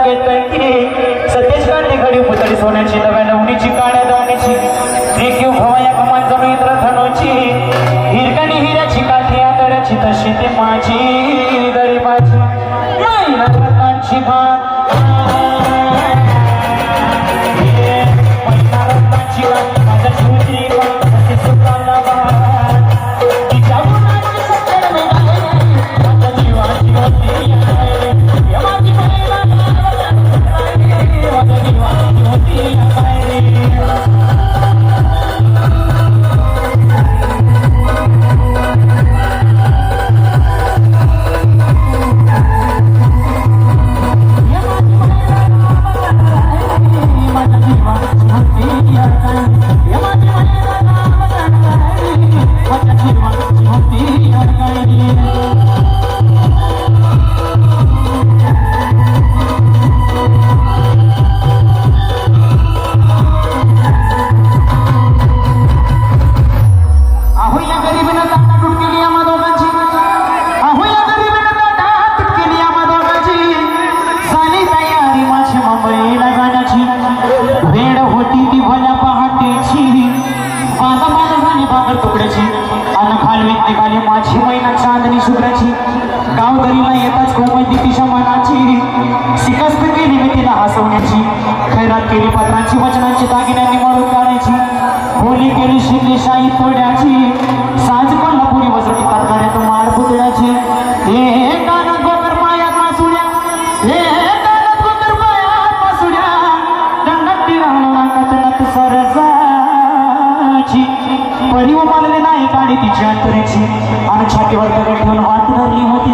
घेतोय की सतेज काढली घडी पुतळी सोन्याची नव्या लवणीची काळ्या दवणीची रेखीव भवया कमान जणू इंद्रधनुची हिरकणी हिऱ्याची काठी आदराची तशी ती माझी गरीबाची माईला रत्नांची भात महिला रत्नांची भात माझ्या शिवची असे सुखाला भात तिच्या गुणाची सत्तर माझ्या जीवाची होती माझी महिला माझ्या जीवाची होती माझी मैना चांदणी शुभ्राची गावदरीला येताच कोमल दिशा मनाची शिकस्त केली मी तिला हसवण्याची खैरात केली पत्रांची वचनांची दागिन्यांनी मळून काढायची होली केली शिरली शाही तोड्याची साज कोल्हापुरी वसटी करणाऱ्यात माळ पुतळ्याची हे कानात गोकर पायात मासुड्या हे कानात गोकर पायात मासुड्या दंडकटी राहणार नाकात सरजाची परिव मानले नाही काढी तिची अंतरेची आणि छातीवर दगड ठेवून वाट धरली होती